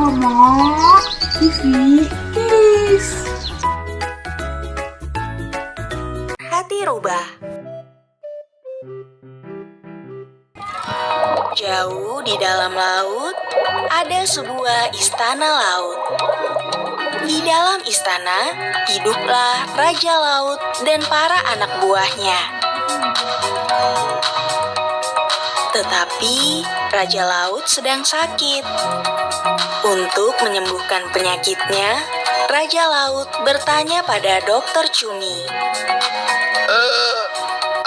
bersama TV Kids. Hati rubah. Jauh di dalam laut, ada sebuah istana laut. Di dalam istana, hiduplah Raja Laut dan para anak buahnya. Tetapi, Raja Laut sedang sakit. Untuk menyembuhkan penyakitnya, Raja Laut bertanya pada Dokter Cumi.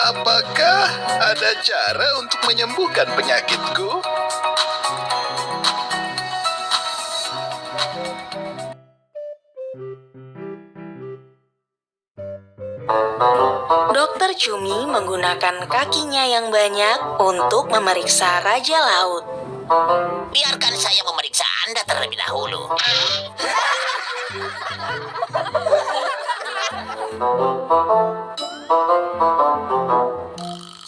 Apakah ada cara untuk menyembuhkan penyakitku? Dokter Cumi menggunakan kakinya yang banyak untuk memeriksa Raja Laut. Biarkan saya memeriksa Anda terlebih dahulu.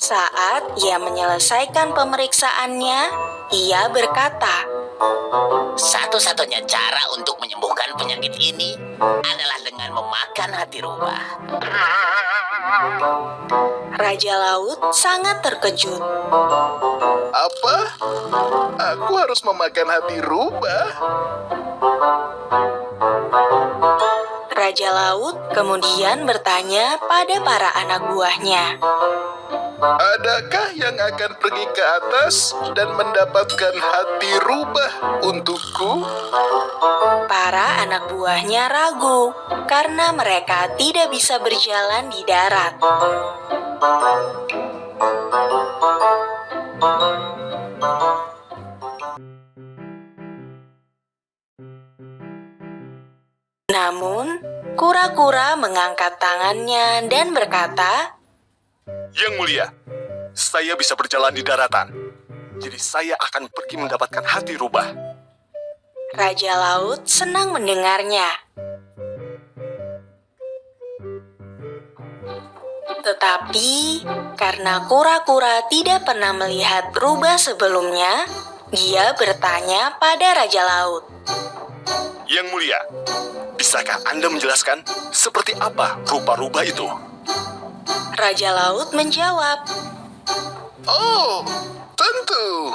Saat ia menyelesaikan pemeriksaannya, ia berkata, Satu-satunya cara untuk menyembuhkan penyakit ini adalah dengan memakan hati rubah. Raja Laut sangat terkejut. Apa? Aku harus memakan hati rubah? Raja Laut kemudian bertanya pada para anak buahnya. Adakah yang akan pergi ke atas dan mendapatkan hati rubah untukku? Para anak buahnya ragu karena mereka tidak bisa berjalan di darat. Namun, kura-kura mengangkat tangannya dan berkata, Yang mulia, saya bisa berjalan di daratan. Jadi saya akan pergi mendapatkan hati rubah. Raja Laut senang mendengarnya. Tetapi, karena kura-kura tidak pernah melihat rubah sebelumnya, dia bertanya pada Raja Laut. Yang mulia, bisakah Anda menjelaskan seperti apa rupa rubah itu? Raja Laut menjawab, Oh, tentu.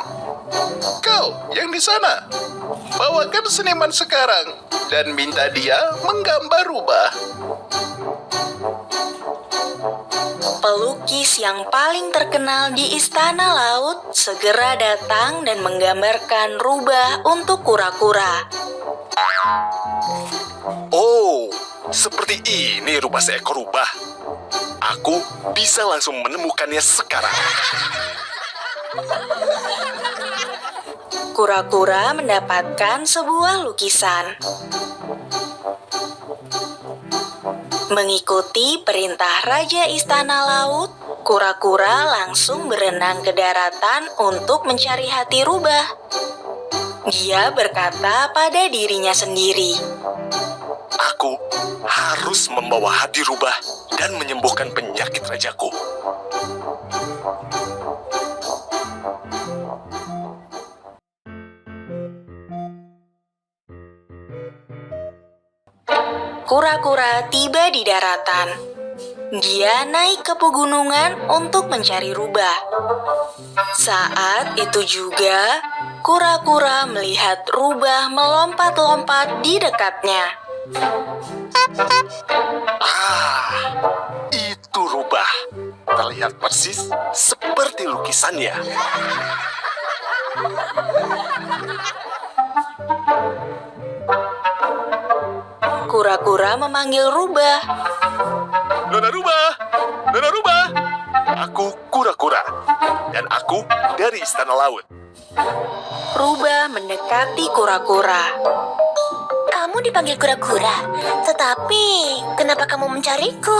Kau yang di sana, bawakan seniman sekarang dan minta dia menggambar rubah. pelukis yang paling terkenal di Istana Laut segera datang dan menggambarkan rubah untuk kura-kura. Oh, seperti ini rupa seekor rubah. Aku bisa langsung menemukannya sekarang. Kura-kura mendapatkan sebuah lukisan. Mengikuti perintah Raja Istana Laut, kura-kura langsung berenang ke daratan untuk mencari hati rubah. Dia berkata pada dirinya sendiri, Aku harus membawa hati rubah dan menyembuhkan penyakit rajaku. Kura-kura tiba di daratan. Dia naik ke pegunungan untuk mencari rubah. Saat itu juga, kura-kura melihat rubah melompat-lompat di dekatnya. Itu rubah. Terlihat persis seperti lukisannya. Kura-kura memanggil rubah. Nona rubah! Nona rubah! Aku kura-kura. Dan aku dari Istana Laut. Rubah mendekati kura-kura. Kamu dipanggil kura-kura, tetapi kenapa kamu mencariku?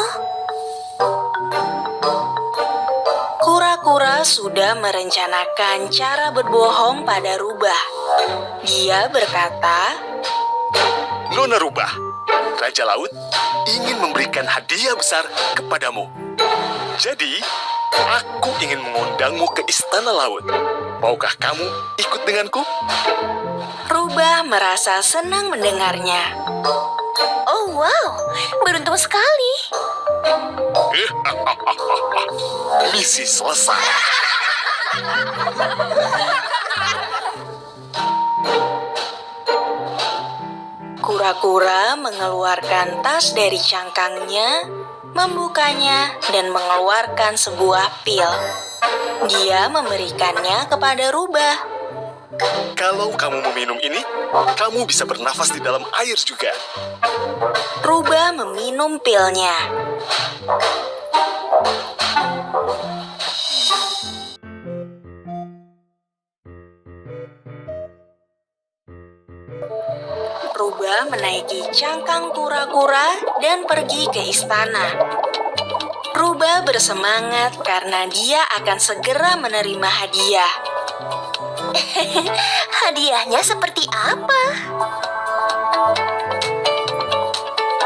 Kura-kura sudah merencanakan cara berbohong pada rubah. Dia berkata, Nona rubah, Raja Laut ingin memberikan hadiah besar kepadamu. Jadi, aku ingin mengundang mengundangmu ke Istana Laut. Maukah kamu ikut denganku? Rubah merasa senang mendengarnya. Oh wow, beruntung sekali. Misi selesai. Kura-kura mengeluarkan tas dari cangkangnya, membukanya, dan mengeluarkan sebuah pil. Dia memberikannya kepada Rubah. Kalau kamu meminum ini, kamu bisa bernafas di dalam air juga. Rubah meminum pilnya. Rubah menaiki cangkang kura-kura dan pergi ke istana. Rubah bersemangat karena dia akan segera menerima hadiah. Hadiahnya seperti apa?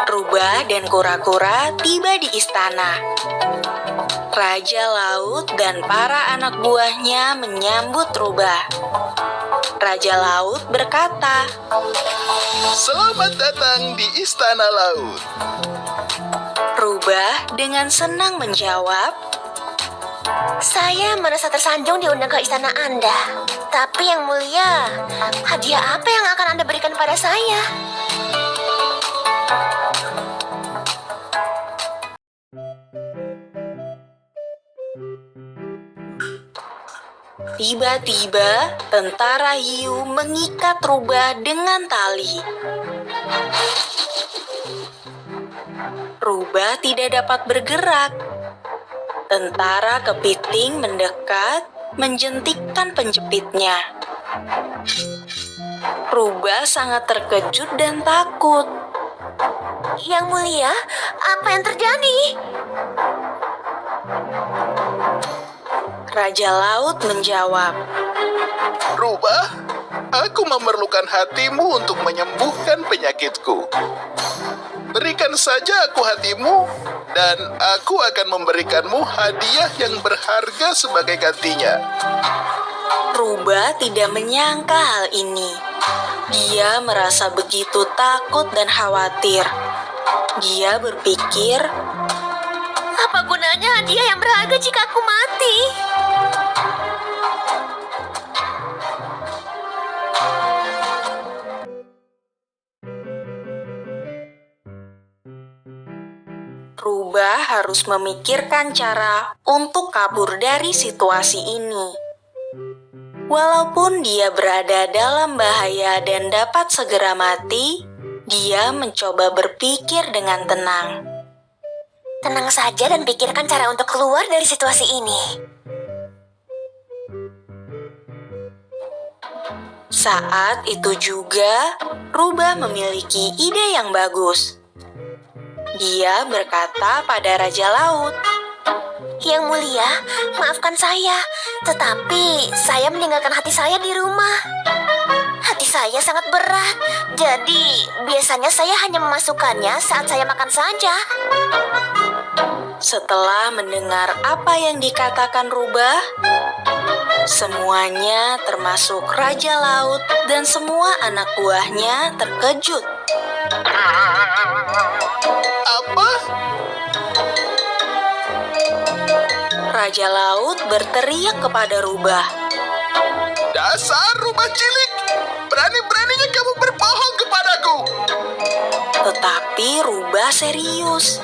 Rubah dan kura-kura tiba di istana. Raja Laut dan para anak buahnya menyambut Rubah. Raja Laut berkata, Selamat datang di Istana Laut. Rubah dengan senang menjawab, Saya merasa tersanjung diundang ke istana Anda. Tapi yang mulia, hadiah apa yang akan Anda berikan pada saya? Tiba-tiba tentara hiu mengikat Rubah dengan tali. Rubah tidak dapat bergerak. Tentara kepiting mendekat, menjentikkan penjepitnya. Rubah sangat terkejut dan takut. Yang mulia, apa yang terjadi? Raja Laut menjawab, Rubah, aku memerlukan hatimu untuk menyembuhkan penyakitku. Berikan saja aku hatimu, dan aku akan memberikanmu hadiah yang berharga sebagai gantinya. Rubah tidak menyangka hal ini. Dia merasa begitu takut dan khawatir. Dia berpikir, Apa gunanya hadiah yang berharga jika aku mati? Rubah harus memikirkan cara untuk kabur dari situasi ini. Walaupun dia berada dalam bahaya dan dapat segera mati, dia mencoba berpikir dengan tenang. Tenang saja dan pikirkan cara untuk keluar dari situasi ini. Saat itu juga, Rubah memiliki ide yang bagus. Dia berkata pada Raja Laut, Yang mulia, maafkan saya, tetapi saya meninggalkan hati saya di rumah. Hati saya sangat berat, jadi biasanya saya hanya memasukkannya saat saya makan saja. Setelah mendengar apa yang dikatakan Rubah, semuanya termasuk Raja Laut dan semua anak buahnya terkejut. Apa? Raja Laut berteriak kepada Rubah, Dasar rubah cilik! Berani-beraninya kamu berbohong kepadaku! tetapi Rubah serius.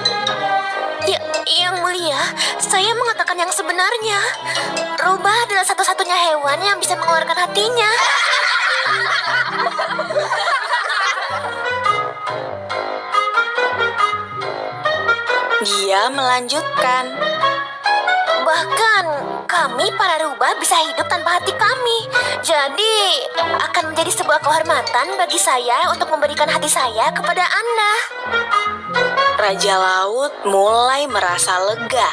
Ya, yang mulia, saya mengatakan yang sebenarnya. Rubah adalah satu-satunya hewan yang bisa mengeluarkan hatinya. Dia melanjutkan, Bahkan kami para rubah bisa hidup tanpa hati kami. Jadi akan menjadi sebuah kehormatan bagi saya untuk memberikan hati saya kepada Anda. Raja Laut mulai merasa lega.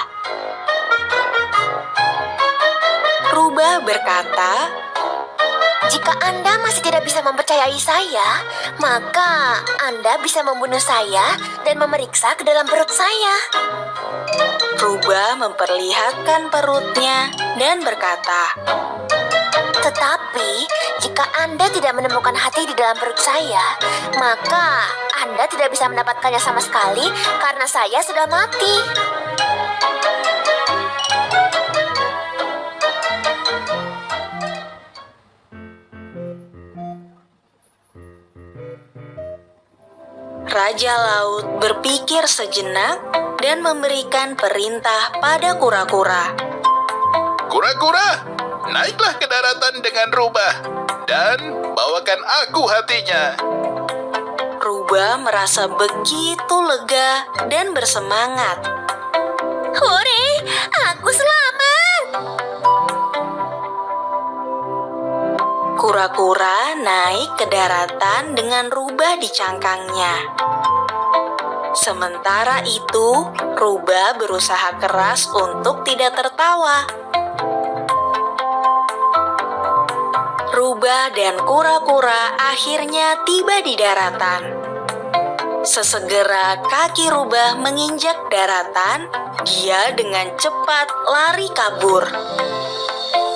Rubah berkata, Jika Anda masih tidak bisa mempercayai saya, maka Anda bisa membunuh saya dan memeriksa ke dalam perut saya. Rubah memperlihatkan perutnya dan berkata, Tetapi, jika Anda tidak menemukan hati di dalam perut saya, maka Anda tidak bisa mendapatkannya sama sekali karena saya sudah mati. Raja Laut berpikir sejenak dan memberikan perintah pada kura-kura. Kura-kura, naiklah ke daratan dengan Rubah dan bawakan aku hatinya. Rubah merasa begitu lega dan bersemangat. Hore, aku selamat! Kura-kura naik ke daratan dengan Rubah di cangkangnya. Sementara itu, Rubah berusaha keras untuk tidak tertawa. Rubah dan kura-kura akhirnya tiba di daratan. Sesegera kaki Rubah menginjak daratan, dia dengan cepat lari kabur.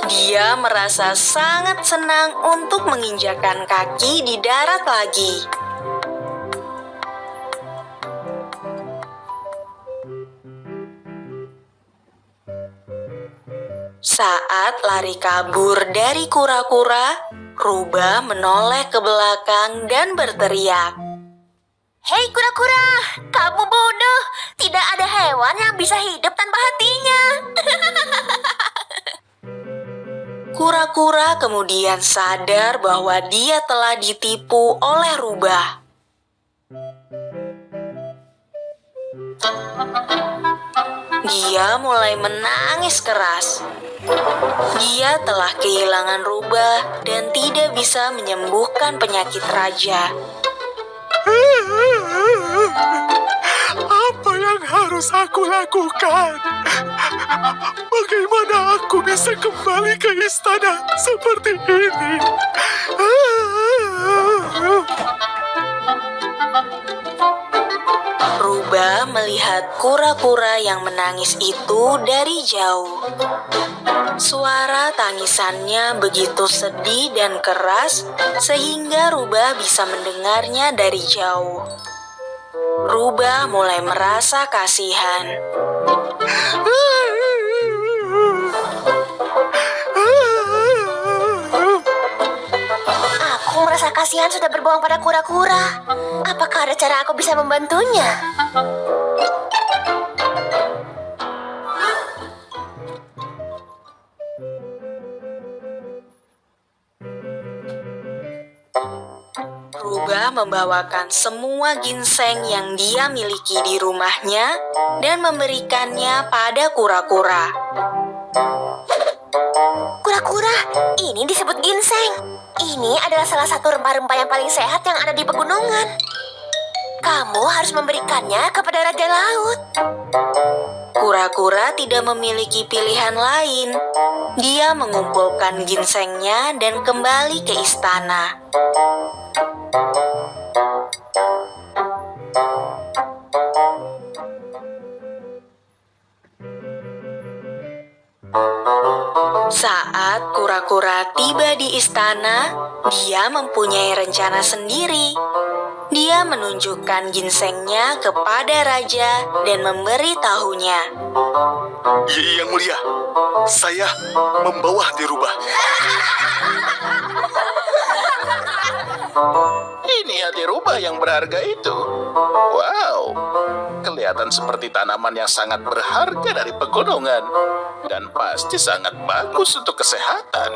Dia merasa sangat senang untuk menginjakan kaki di darat lagi. Saat lari kabur dari kura-kura, Rubah menoleh ke belakang dan berteriak. Hei kura-kura, kamu bodoh. Tidak ada hewan yang bisa hidup tanpa hatinya. Kura-kura kemudian sadar bahwa dia telah ditipu oleh Rubah. Dia mulai menangis keras. Dia telah kehilangan Rubah dan tidak bisa menyembuhkan penyakit raja. Apa yang harus aku lakukan? Bagaimana aku bisa kembali ke istana seperti ini? Rubah melihat kura-kura yang menangis itu dari jauh. Suara tangisannya begitu sedih dan keras sehingga Rubah bisa mendengarnya dari jauh. Rubah mulai merasa kasihan. Aku merasa kasihan sudah berbohong pada kura-kura. Apakah ada cara aku bisa membantunya? Rubah membawakan semua ginseng yang dia miliki di rumahnya dan memberikannya pada kura-kura. Kura-kura, ini disebut ginseng. Ini adalah salah satu rempah-rempah yang paling sehat yang ada di pegunungan. Kamu harus memberikannya kepada Raja Laut. Kura-kura tidak memiliki pilihan lain. Dia mengumpulkan ginsengnya dan kembali ke istana. Saat kura-kura tiba di istana, dia mempunyai rencana sendiri. Dia menunjukkan ginsengnya kepada raja dan memberitahunya. Yang mulia, saya membawa hati Rubah. Ini hati Rubah yang berharga itu. Wow, kelihatan seperti tanaman yang sangat berharga dari pegunungan. Dan pasti sangat bagus untuk kesehatan.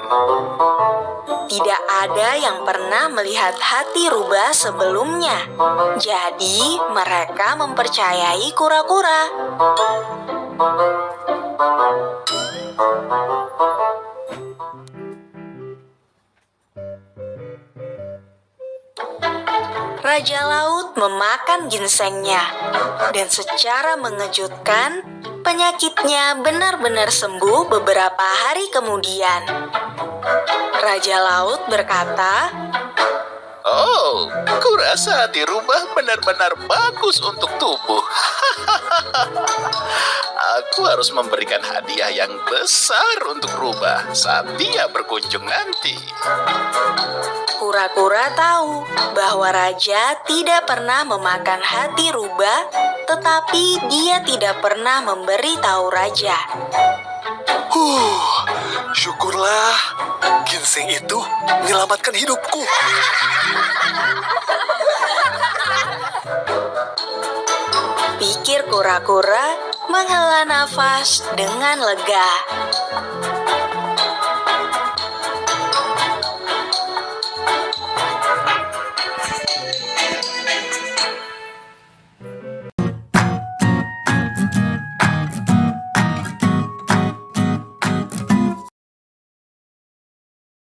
Tidak ada yang pernah melihat hati Rubah sebelumnya. Jadi, mereka mempercayai kura-kura. Raja Laut memakan ginsengnya, dan secara mengejutkan, penyakitnya benar-benar sembuh beberapa hari kemudian. Raja Laut berkata, Oh, kurasa hati rubah benar-benar bagus untuk tubuh. Aku harus memberikan hadiah yang besar untuk rubah saat dia berkunjung nanti. kura-kura tahu bahwa raja tidak pernah memakan hati rubah, tetapi dia tidak pernah memberi tahu raja. Syukurlah, ginseng itu menyelamatkan hidupku. Pikir kura-kura menghela nafas dengan lega.